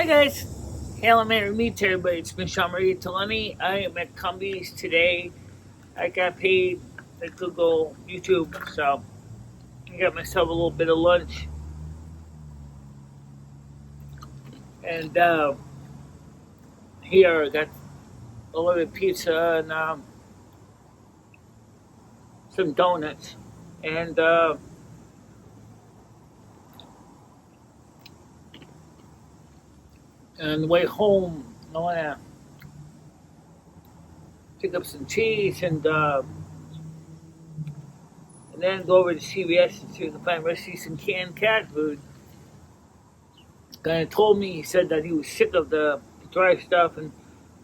Hi guys, Hail Mary meet to everybody. It's MicheleMarieDalene. I am at Cumbies today. I got paid at Google YouTube, so I got myself a little bit of lunch. And here I got a little bit of pizza and some donuts. And on the way home, I want to pick up some cheese and then go over to CVS and see if I can find recipe some canned cat food. Guy told me, he said that he was sick of the dry stuff and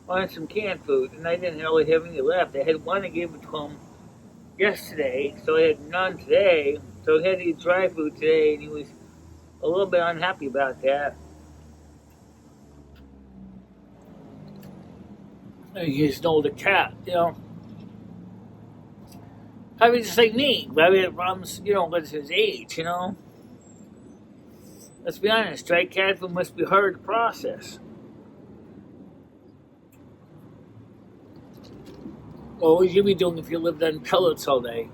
wanted some canned food, and I didn't really have any left. I had one, I gave it to him yesterday, so I had none today. So I had to eat dry food today, and he was a little bit unhappy about that. He's an older cat, I mean, just like me. I mean, problems, with his age, Let's be honest, dry cat food must be hard to process. What would you be doing if you lived on pellets all day?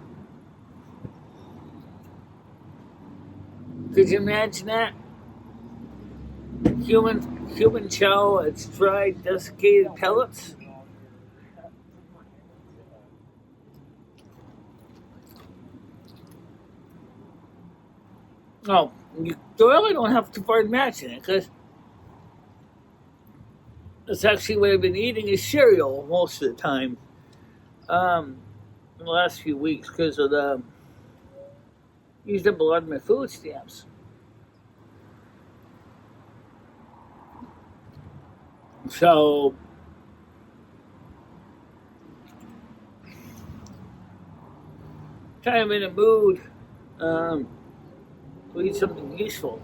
Could you imagine that? Human chow, it's dried, desiccated pellets? No, you really don't have to far imagine it, because that's actually what I've been eating is cereal most of the time. In the last few weeks, because of used up a lot of my food stamps. So kind of in a mood to eat something useful.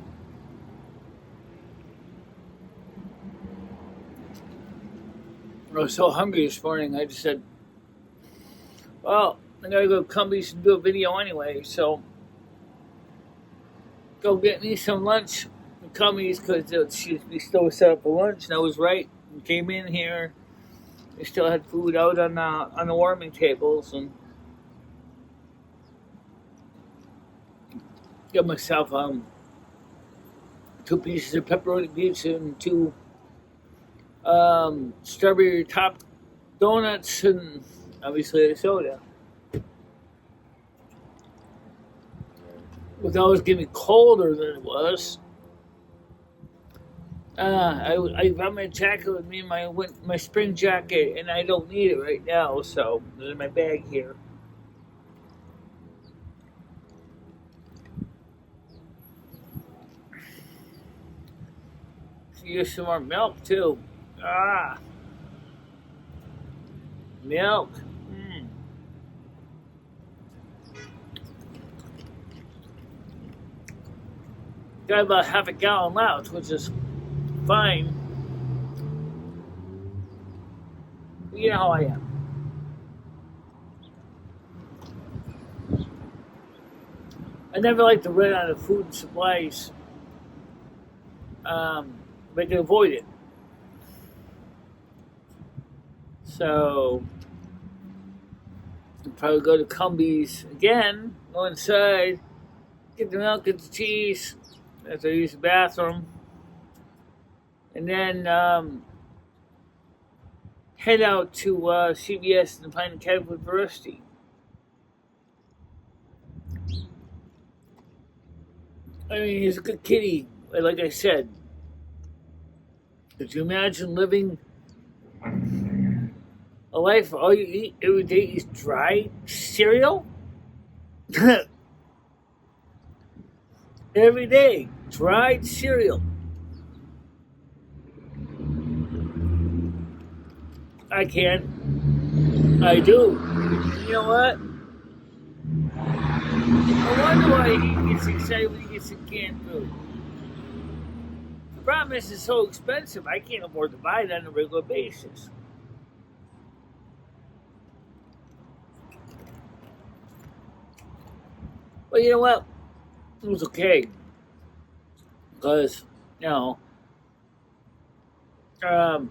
I was so hungry this morning, I just said, well, I gotta go to Cumbies and do a video anyway, so go get me some lunch at Cumbies, because we still set up for lunch, and I was right. We came in here, they still had food out on the warming tables, and got myself 2 pieces of pepperoni pizza and 2 strawberry topped donuts, and obviously a soda. It was always getting colder than it was. I brought my jacket with me, my spring jacket, and I don't need it right now, so it's in my bag here. Use some more milk too. Milk. Got about half a gallon left, which is fine. You know how I am. I never like to run out of food and supplies. But I can avoid it. So I'll probably go to Cumbies again, go inside, get the milk, get the cheese, after I use the bathroom, and then head out to CVS and find a catfood variety. I mean, he's a good kitty, like I said. Could you imagine living a life where all you eat every day is dry cereal? Every day, dried cereal. I can. I do. You know what? I wonder why he gets excited when he gets some canned food. The problem is it's so expensive, I can't afford to buy it on a regular basis. But you know what? It was okay. Because, Um,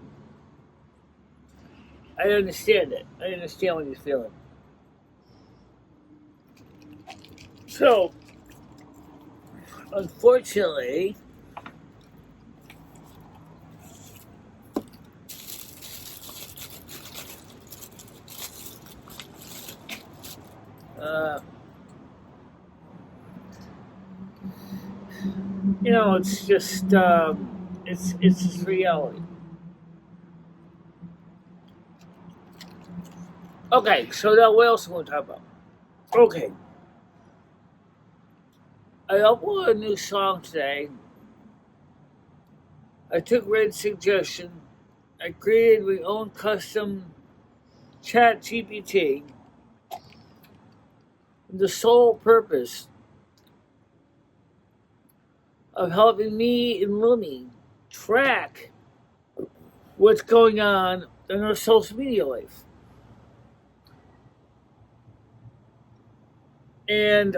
I understand it. I understand what he's feeling. So, unfortunately, uh, it's just it's just reality. Okay, so now what else I want to talk about? Okay, I uploaded a new song today. I took Red's suggestion. I created my own custom chat GPT. The sole purpose of helping me and Lumi track what's going on in our social media life. And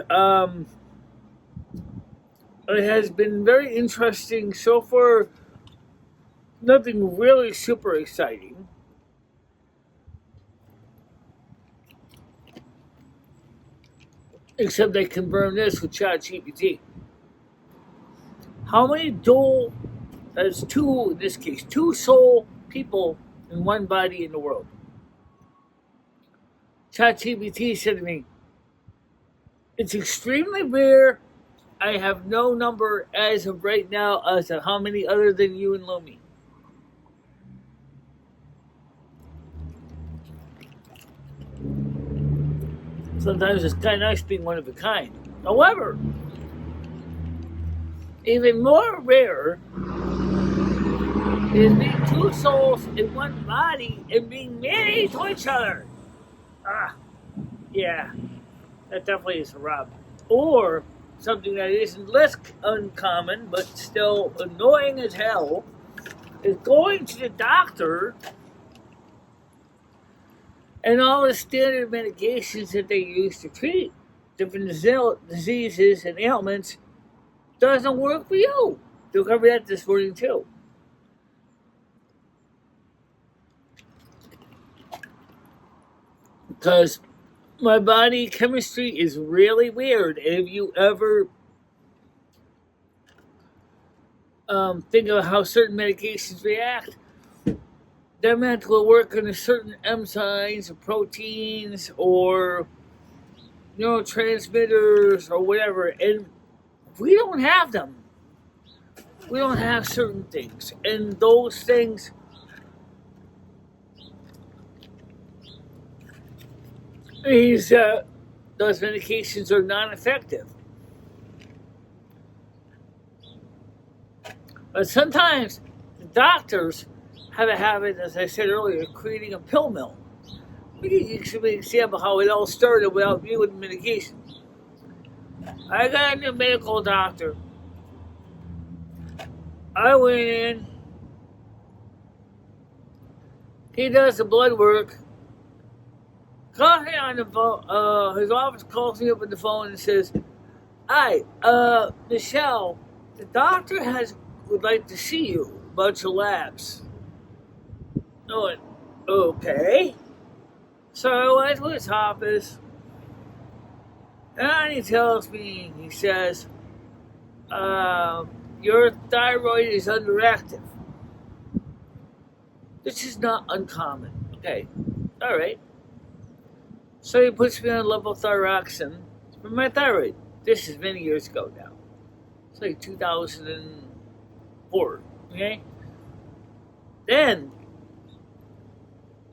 it has been very interesting so far. Nothing really super exciting. Except they confirmed this with ChatGPT. How many dual, that's two, in this case, two soul people in one body in the world? ChatGPT said to me, it's extremely rare. I have no number as of right now as to how many other than you and Lumi. Sometimes it's kind of nice being one of a kind. However, even more rare is being two souls in one body and being married to each other. Yeah, that definitely is a rub. Or something that isn't less uncommon but still annoying as hell is going to the doctor and all the standard medications that they use to treat different diseases and ailments doesn't work for you. They'll cover that this morning too. Because my body chemistry is really weird. And if you ever think of how certain medications react, they're meant to work on a certain enzymes or proteins or neurotransmitters or whatever, and we don't have them. We don't have certain things, and those things means those medications are non-effective. But sometimes the doctors have a habit, as I said earlier, of creating a pill mill. We can give an example how it all started without me with medication. I got a new medical doctor. I went in. He does the blood work. Calls me on the phone. His office calls me up on the phone and says, "Hi, Michelle, the doctor would like to see you about your labs." I went, okay. So I went to his office, and he tells me, he says, your thyroid is underactive. This is not uncommon. Okay, all right. So he puts me on levothyroxine for my thyroid. This is many years ago now. It's like 2004, okay? Then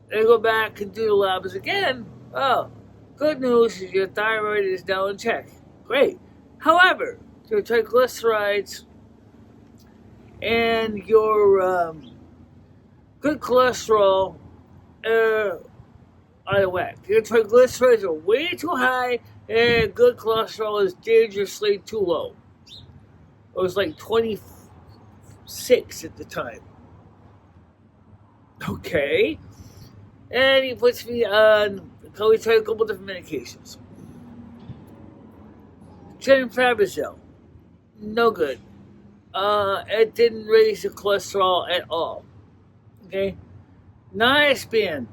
they go back and do the labs again. Oh, good news is your thyroid is now in check. Great. However, your triglycerides and your good cholesterol out of whack. Your triglycerides are way too high, and good cholesterol is dangerously too low. It was like 26 at the time. Okay. And he puts me on, we tried a couple different medications. Genfabrazil, no good. It didn't raise the cholesterol at all. Okay, niacin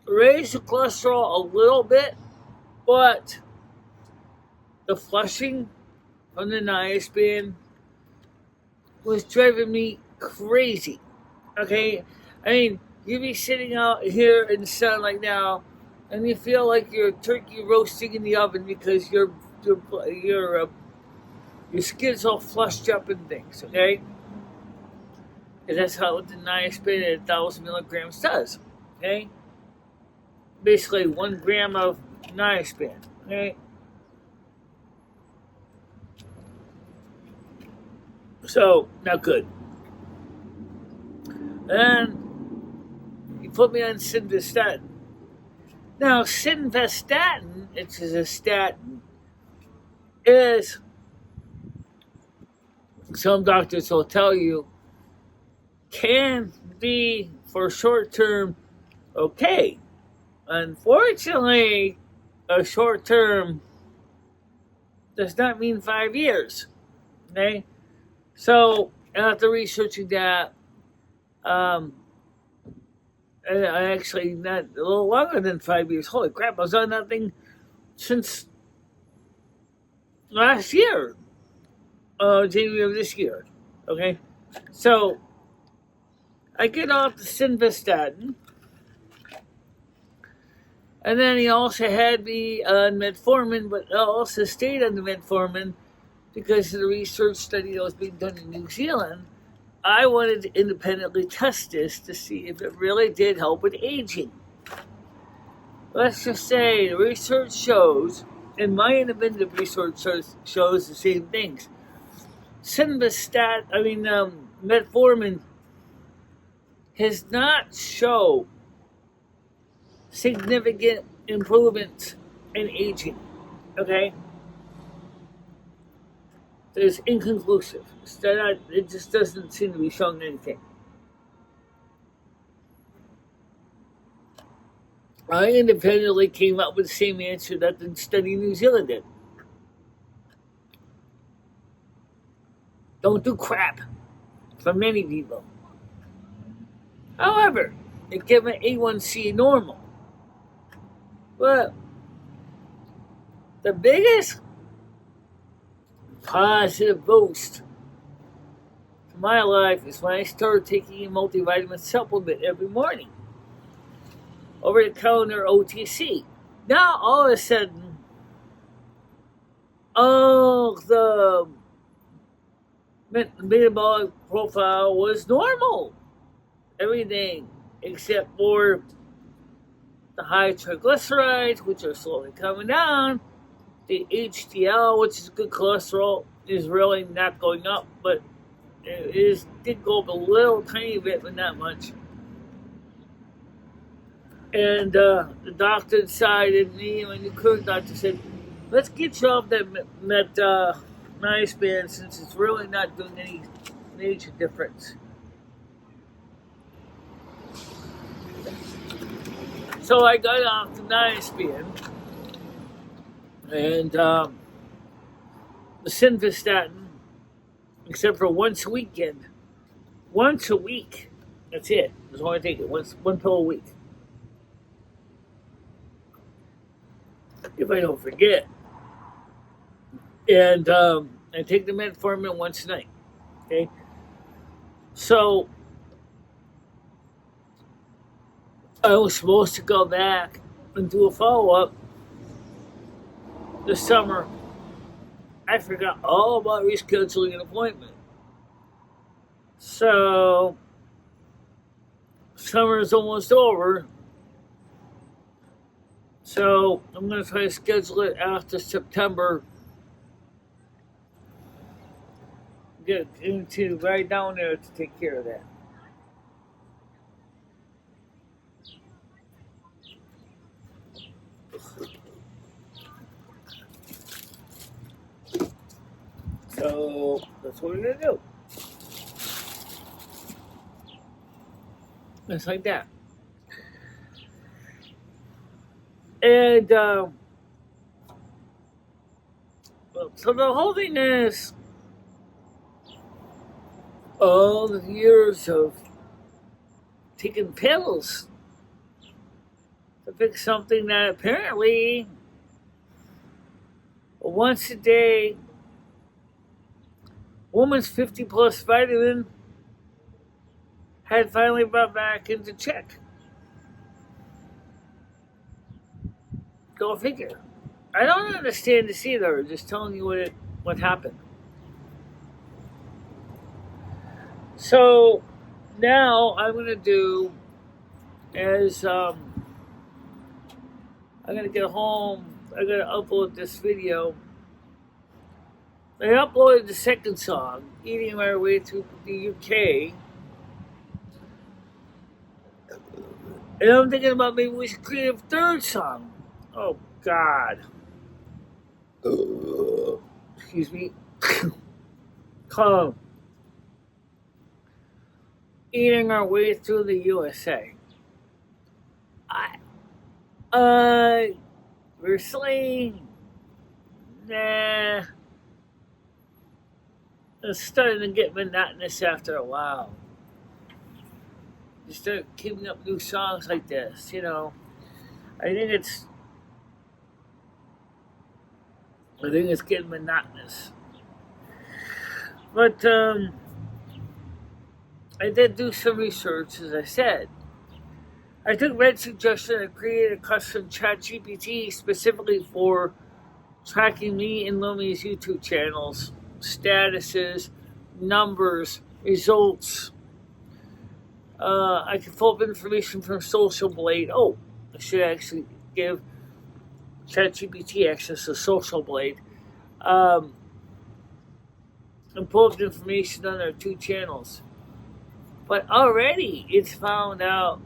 raised the cholesterol a little bit, but the flushing from the niacin was driving me crazy. Okay, I mean, you be sitting out here in the sun like now, and you feel like you're turkey roasting in the oven because your skin's all flushed up and things. Okay, because that's how what the niacin at 1,000 milligrams does. Okay, basically 1 gram of niacin. Okay, so not good. And you put me on simvastatin. Now, simvastatin, which is a statin, is, some doctors will tell you, can be for short term okay. Unfortunately, a short term does not mean 5 years. Okay? So, after researching that, I actually not a little longer than 5 years. Holy crap! I was on that thing since last year, January of this year. Okay, so I get off the simvastatin, and then he also had me on metformin, but I also stayed on the metformin because of the research study that was being done in New Zealand. I wanted to independently test this to see if it really did help with aging. Let's just say the research shows, and my independent research shows the same things. Metformin has not shown significant improvements in aging. Okay? It's inconclusive. It just doesn't seem to be showing anything. I independently came up with the same answer that the study in New Zealand did. Don't do crap for many people. However, it kept my A1C normal. But the biggest positive boost to my life is when I started taking a multivitamin supplement every morning. Over the counter OTC. Now all of a sudden, all the metabolic profile was normal. Everything except for the high triglycerides, which are slowly coming down. The HDL, which is good cholesterol, is really not going up, but it did go up a little tiny bit, but not much. And the doctor decided, me and my new current doctor said, let's get you off that niacin since it's really not doing any major difference. So I got off the niacin and the simvastatin, except for once a weekend. Once a week. That's it. That's all I take it. One pill a week. If I don't forget. And I take the metformin once a night. Okay? So I was supposed to go back and do a follow-up this summer. I forgot all about rescheduling an appointment. So summer is almost over. So I'm going to try to schedule it after September. Get into right down there to take care of that. So that's what we're going to do. Just like that. And so the whole thing is all the years of taking pills to fix something that apparently a once a day woman's 50 plus vitamin had finally brought back into check. Go figure. I don't understand this either. Just telling you what happened. So now I'm gonna do is I'm gonna get home. I'm gonna upload this video. I uploaded the second song, eating my way through the UK. And I'm thinking about maybe we should create a third song. Oh, God. Excuse me. Called Eating Our Way Through the USA. We're slaying. Nah. It's starting to get monotonous after a while. You start keeping up new songs like this, you know. I think it's getting monotonous. But I did do some research, as I said. I took Red's suggestion and created a custom ChatGPT specifically for tracking me and Lumi's YouTube channels, statuses, numbers, results. I can pull up information from Social Blade. Oh, I should actually give ChatGPT access to Social Blade. And pull up the information on our two channels. But already it's found out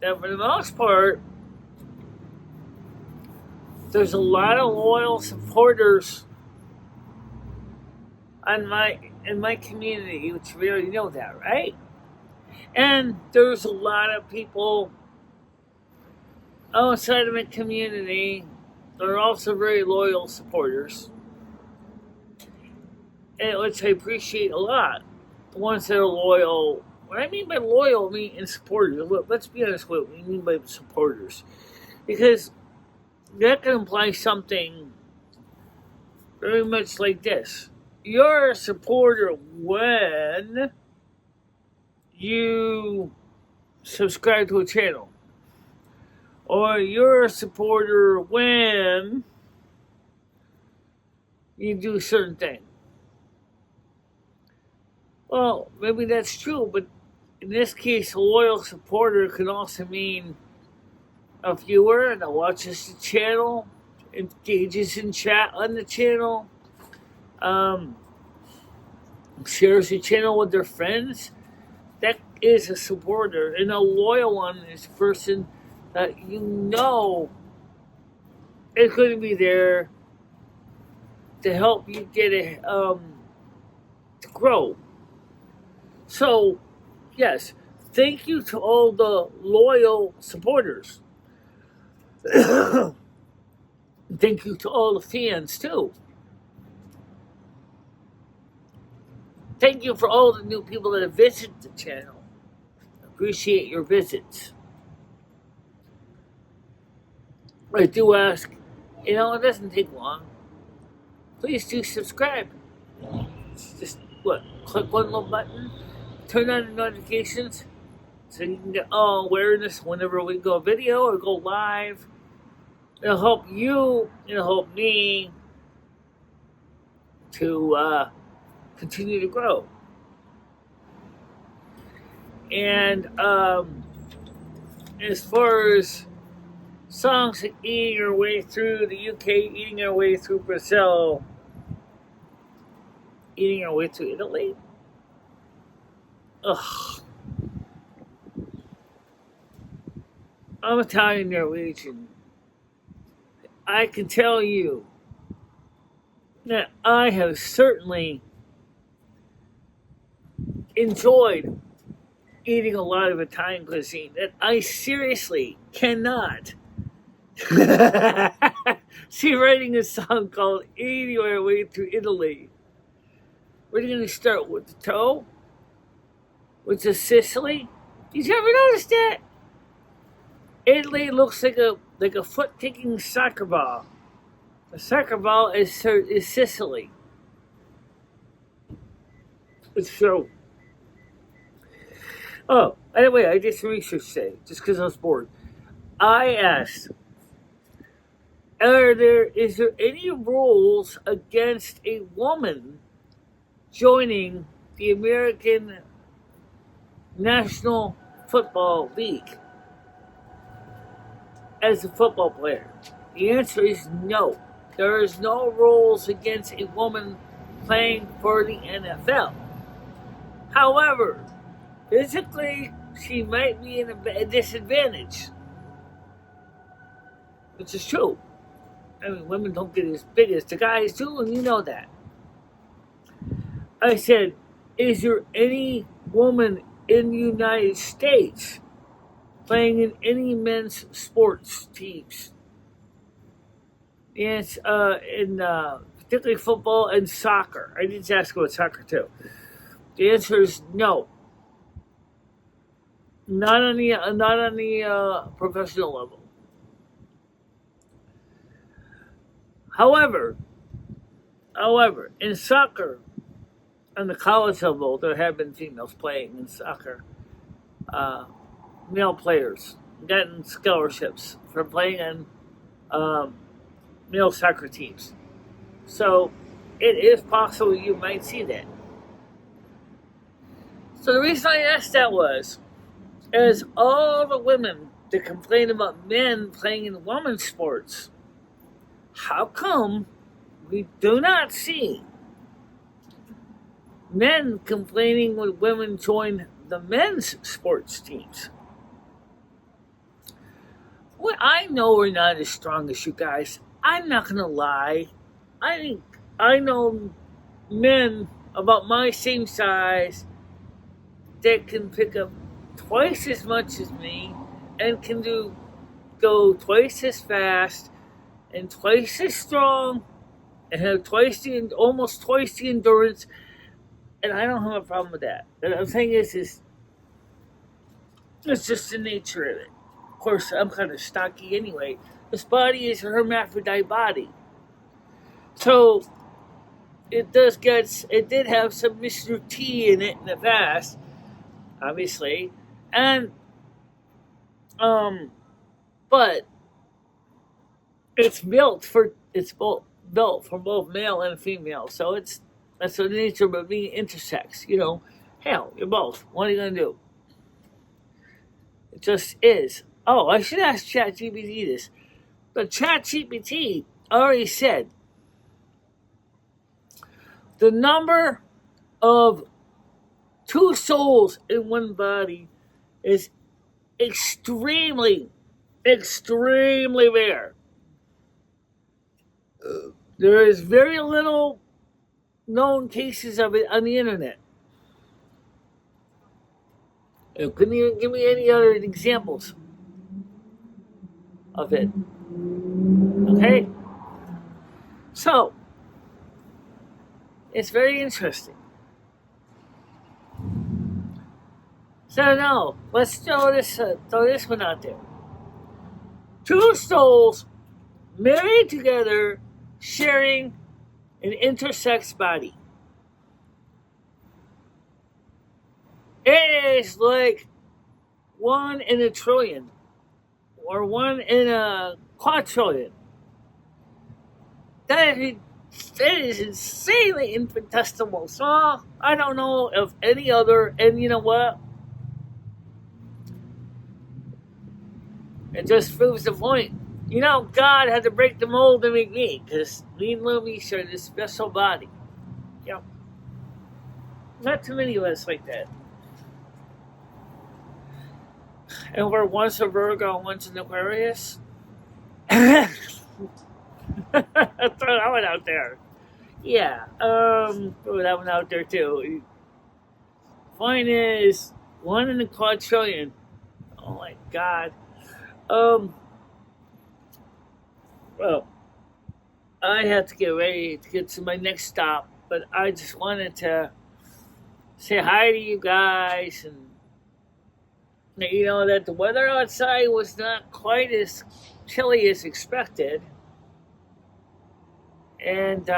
that for the most part, there's a lot of loyal supporters in my community, which we already know that, right? And there's a lot of people outside of my community that are also very loyal supporters, and which I appreciate a lot. The ones that are loyal. What I mean by loyal, I mean supporters. Let's be honest with what we mean by supporters, because that can imply something very much like this. You're a supporter when you subscribe to a channel, or you're a supporter when you do a certain thing. Well, maybe that's true, but in this case, a loyal supporter can also mean a viewer that watches the channel, engages in chat on the channel, shares the channel with their friends. That is a supporter. And a loyal one is a person that you know is going to be there to help you get it to grow. So, yes, thank you to all the loyal supporters. Thank you to all the fans, too. Thank you for all the new people that have visited the channel. Appreciate your visits. I do ask, it doesn't take long. Please do subscribe. It's just, click one little button, turn on the notifications, so you can get all awareness whenever we go video or go live. It'll help you, it'll help me to continue to grow. And as far as songs like Eating Our Way Through the UK, Eating Our Way Through Brazil, Eating Our Way Through Italy. Ugh. I'm Italian Norwegian. I can tell you that I have certainly enjoyed eating a lot of Italian cuisine, that I seriously cannot see writing a song called Eating Our Way Through Italy. We're going to start with the toe, which is Sicily, Did you ever notice that? Italy looks like a foot kicking soccer ball. The soccer ball is Sicily. It's true. Oh, anyway, I did some research today, just because I was bored. I asked, is there any rules against a woman joining the American National Football League as a football player? The answer is no. There is no rules against a woman playing for the NFL. However, physically, she might be in a disadvantage, which is true. I mean, women don't get as big as the guys do, and you know that. I said, is there any woman in the United States playing in any men's sports teams? Yes, particularly football and soccer. I did ask about soccer too. The answer is no. Not on the professional level. However, in soccer, on the college level, there have been females playing in soccer. Male players getting scholarships for playing on male soccer teams. So it is possible you might see that. So the reason I asked that was, as all the women that complain about men playing in women's sports, how come we do not see men complaining when women join the men's sports teams? Well, I know we're not as strong as you guys. I'm not gonna lie. I know men about my same size that can pick up twice as much as me and can go twice as fast and twice as strong and have almost twice the endurance, and I don't have a problem with that. The thing is it's just the nature of it. Of course, I'm kind of stocky anyway. This body is a hermaphrodite body. So it did have some Mr. T in it in the past, obviously. And but it's built for both male and female. So that's the nature of being intersex, Hell, you're both. What are you gonna do? It just is. Oh, I should ask ChatGPT this. But ChatGPT already said the number of two souls in one body is extremely, extremely rare. There is very little known cases of it on the internet. Couldn't even give me any other examples of it. Okay? So, it's very interesting. So now, let's throw this one out there. Two souls married together, sharing an intersex body. It is like 1 in a trillion, or 1 in a quadrillion. That is insanely infinitesimal. So I don't know of any other, and you know what? It just proves the point. God had to break the mold to make me, because me and Lumi share this special body. Not too many of us like that. And we're once a Virgo and once an Aquarius. Throw that one out there. Yeah, throw that one out there too. Point is, 1 in a quadrillion. Oh my God. Well, I have to get ready to get to my next stop, but I just wanted to say hi to you guys and You know, that the weather outside was not quite as chilly as expected. And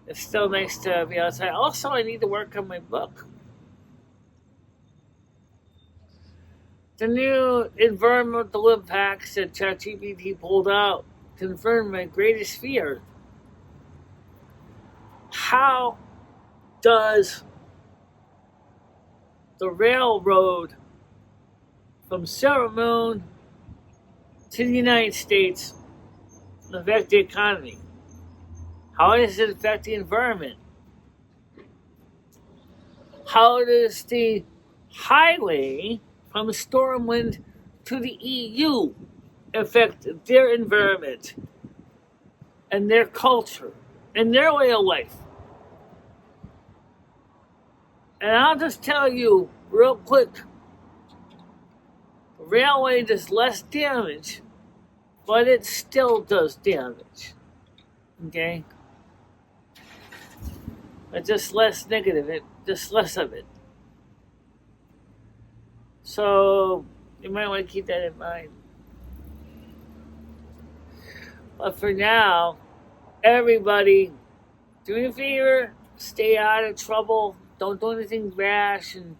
it's still nice to be outside. Also, I need to work on my book. The new environmental impacts that ChatGPT pulled out confirmed my greatest fear. How does the railroad from Silver Moon to the United States affect the economy? How does it affect the environment? How does the highway from Stormwind to the EU affect their environment and their culture and their way of life? And I'll just tell you real quick, the railway does less damage, but it still does damage. Okay? But just less negative, just less of it. So you might want to keep that in mind. But for now, everybody, do me a favor, stay out of trouble, don't do anything rash, and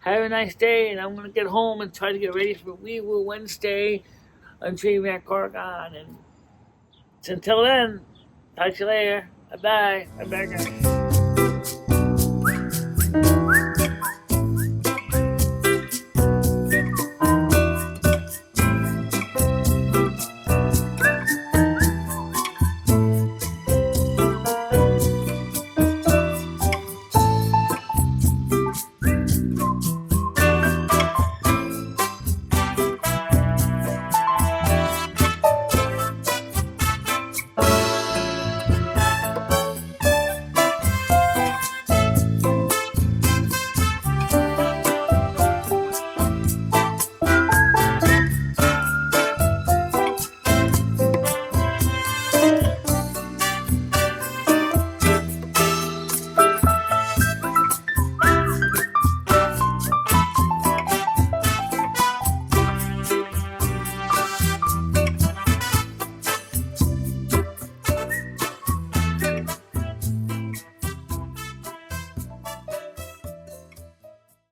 have a nice day. And I'm going to get home and try to get ready for We Will Wednesday on Dream Oregon. And until then, talk to you later. Bye-bye. Bye-bye, guys.